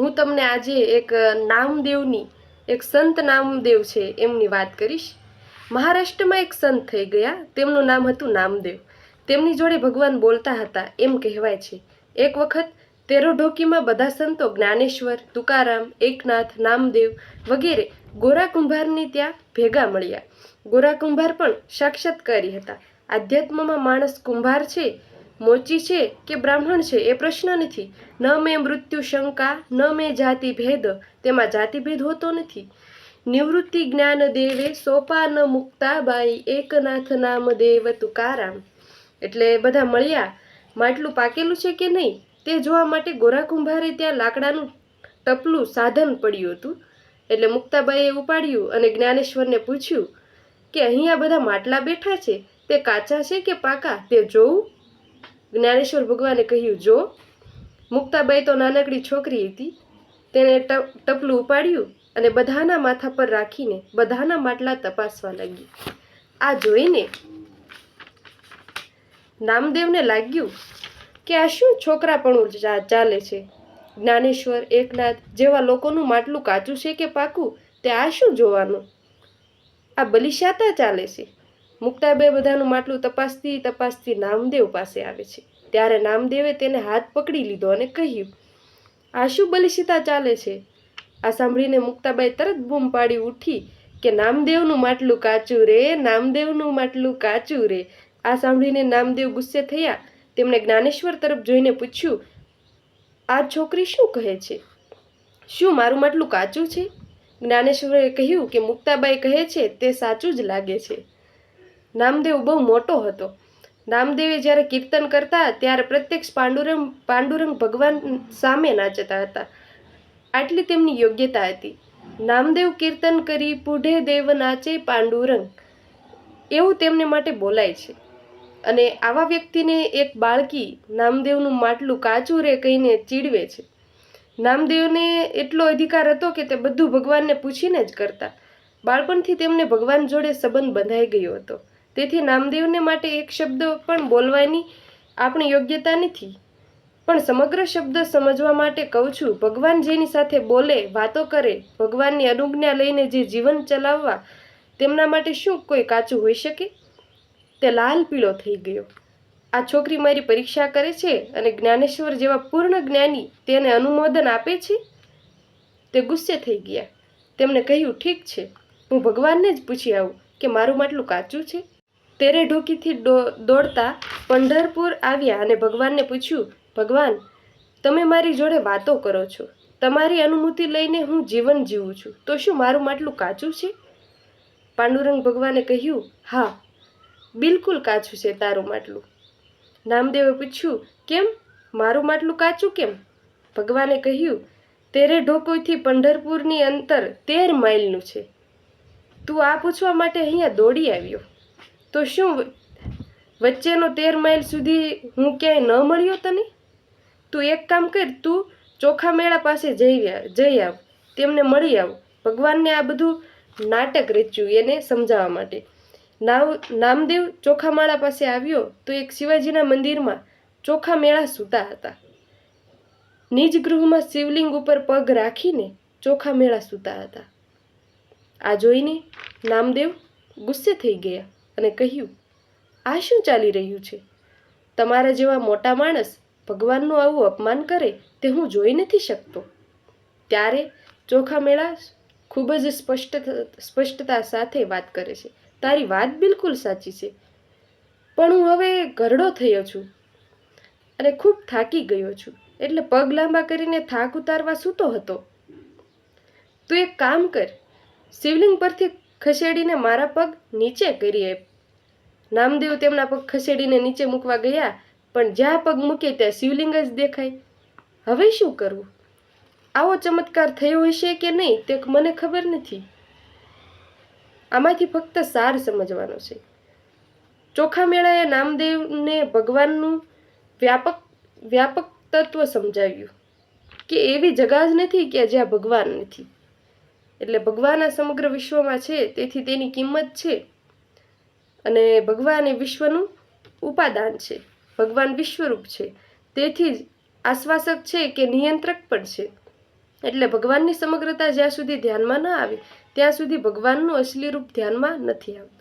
હું તમને આજે એક નામદેવની એક સંત નામદેવ છે એમની વાત કરીશ। મહારાષ્ટ્રમાં એક સંત થઈ ગયા, તેમનું નામ હતું નામદેવ। તેમની જોડે ભગવાન બોલતા હતા એમ કહેવાય છે। એક વખત તેરોઢોકીમાં બધા સંતો જ્ઞાનેશ્વર, તુકારામ, એકનાથ, નામદેવ વગેરે ગોરા કુંભારની ત્યાં ભેગા મળ્યા। ગોરા કુંભાર પણ સાક્ષાત્કારી હતા। આધ્યાત્મમાં માણસ કુંભાર છે, મોચી છે કે બ્રાહ્મણ છે એ પ્રશ્ન નથી। ન મેં મૃત્યુ શંકા, ન મેં જાતિ ભેદ, તેમાં જાતિભેદ હોતો નથી। નિવૃત્તિ જ્ઞાન દેવે, સોપા ન મુક્તાબાઈ, એકનાથ નામ દેવ તુકારામ। એટલે બધા મળ્યા, માટલું પાકેલું છે કે નહીં તે જોવા માટે ગોરા કુંભારે ત્યાં લાકડાનું ટપલું સાધન પડ્યું હતું। એટલે મુક્તાબાઈએ ઉપાડ્યું અને જ્ઞાનેશ્વરને પૂછ્યું કે અહીંયા બધા માટલા બેઠા છે તે કાચા છે કે પાકા તે જોવું। જ્ઞાનેશ્વર ભગવાને કહ્યું, જો। મુક્તાબાઈ તો નાનકડી છોકરી હતી, તેણે ટપલું ઉપાડ્યું અને બધાના માથા પર રાખીને બધાના માટલા તપાસવા લાગી। આ જોઈને નામદેવને લાગ્યું કે આ શું છોકરાપણું ચાલે છે। જ્ઞાનેશ્વર, એકનાથ જેવા લોકોનું માટલું કાચું છે કે પાકું તે આ શું જોવાનું, આ બલિશાતા ચાલે છે। મુક્તાબાઈ બધાનું માટલું તપાસતી તપાસતી નામદેવ પાસે આવે છે। ત્યારે નામદેવે તેને હાથ પકડી લીધો અને કહ્યું, આ શું બલિશતા ચાલે છે। આ સાંભળીને મુક્તાબાઈ તરત બૂમ પાડી ઉઠી કે નામદેવનું માટલું કાચું રે, નામદેવનું માટલું કાચું રે। આ સાંભળીને નામદેવ ગુસ્સે થયા। તેમણે જ્ઞાનેશ્વર તરફ જોઈને પૂછ્યું, આ છોકરી શું કહે છે, શું મારું માટલું કાચું છે? જ્ઞાનેશ્વરે કહ્યું કે મુક્તાબાઈ કહે છે તે સાચું જ લાગે છે। નામદેવ બહુ મોટો હતો। નામદેવે જ્યારે કીર્તન કરતા ત્યારે પ્રત્યક્ષ પાંડુરંગ ભગવાન સામે નાચતા હતા, આટલી તેમની યોગ્યતા હતી। નામદેવ કીર્તન કરી પૂઢે દેવ નાચે પાંડુરંગ, એવું તેમને માટે બોલાય છે। અને આવા વ્યક્તિને એક બાળકી નામદેવનું માટલું કાચું રે કહીને ચીડવે છે। નામદેવને એટલો અધિકાર હતો કે તે બધું ભગવાનને પૂછીને જ કરતા। બાળપણથી તેમને ભગવાન જોડે સંબંધ બંધાઈ ગયો હતો, તેથી નામદેવને માટે એક શબ્દ પણ બોલવાની આપણી યોગ્યતા નથી, પણ સમગ્ર શબ્દ સમજવા માટે કહું છું। ભગવાન જેની સાથે બોલે, વાતો કરે, ભગવાનની અનુજ્ઞા લઈને જે જીવન ચલાવવા, તેમના માટે શું કોઈ કાચું હોઈ શકે? તે લાલ પીળો થઈ ગયો। આ છોકરી મારી પરીક્ષા કરે છે અને જ્ઞાનેશ્વર જેવા પૂર્ણ જ્ઞાની તેને અનુમોદન આપે છે। તે ગુસ્સે થઈ ગયા। તેમણે કહ્યું, ઠીક છે, હું ભગવાનને જ પૂછી આવું કે મારું માટલું કાચું છે। તેરે ઢોકીથી દોડતા પંઢરપુર આવ્યા અને ભગવાનને પૂછ્યું, ભગવાન, તમે મારી જોડે વાતો કરો છો, તમારી અનુમતિ લઈને હું જીવન જીવું છું, તો શું મારું માટલું કાચું છે? પાંડુરંગ ભગવાને કહ્યું, હા, બિલકુલ કાચું છે તારું માટલું। નામદેવે પૂછ્યું, કેમ, મારું માટલું કાચું કેમ? ભગવાને કહ્યું, તેરે ઢોકોથી પંઢરપુરની અંતર 13 માઇલનું છે। તું આ પૂછવા માટે અહીંયા દોડી આવ્યો, તો શું વચ્ચેનો 13 માઇલ સુધી હું ક્યાંય ન મળ્યો તને? તું એક કામ કર, તું ચોખા મેળા પાસે જઈ આવ, તેમને મળી આવ। ભગવાનને આ બધું નાટક રચ્યું એને સમજાવવા માટે। નામદેવ ચોખામેળા પાસે આવ્યો તો એક શિવાજીના મંદિરમાં ચોખા મેળા સૂતા હતા। નિજ ગૃહમાં શિવલિંગ ઉપર પગ રાખીને ચોખા મેળા સૂતા હતા। આ જોઈને નામદેવ ગુસ્સે થઈ ગયા અને કહ્યું, આ શું ચાલી રહ્યું છે? તમારા જેવા મોટા માણસ ભગવાનનું આવું અપમાન કરે તે હું જોઈ નથી શકતો। ત્યારે ચોખા મેળા ખૂબ જ સ્પષ્ટતા સાથે વાત કરે છે, તારી વાત બિલકુલ સાચી છે, પણ હું હવે ઘરડો થયો છું અને ખૂબ થાકી ગયો છું, એટલે પગ લાંબા કરીને થાક ઉતારવા સૂતો હતો। તું એક કામ કર, શિવલિંગ પરથી ખસેડીને મારા પગ નીચે કરી આપ। નામદેવ તેમના પગ ખસેડીને નીચે મૂકવા ગયા, પણ જ્યાં પગ મૂકે ત્યાં શિવલિંગ જ દેખાય। હવે શું કરવું? આવો ચમત્કાર થયો હશે કે નહીં તે મને ખબર નથી। આમાંથી ફક્ત સાર સમજવાનો છે। ચોખા મેળાએ નામદેવને ભગવાનનું વ્યાપક તત્વ સમજાવ્યું કે એવી જગા જ નથી કે જ્યાં ભગવાન નથી। એટલે ભગવાન આ સમગ્ર વિશ્વમાં છે, તેથી તેની કિંમત છે, અને ભગવાન એ વિશ્વનું ઉપાદાન છે। ભગવાન વિશ્વરૂપ છે, તેથી જ આશ્વાસક છે કે નિયંત્રક પણ છે। એટલે ભગવાનની સમગ્રતા જ્યાં સુધી ધ્યાનમાં ન આવે ત્યાં સુધી ભગવાનનું અસલી રૂપ ધ્યાનમાં નથી આવતું.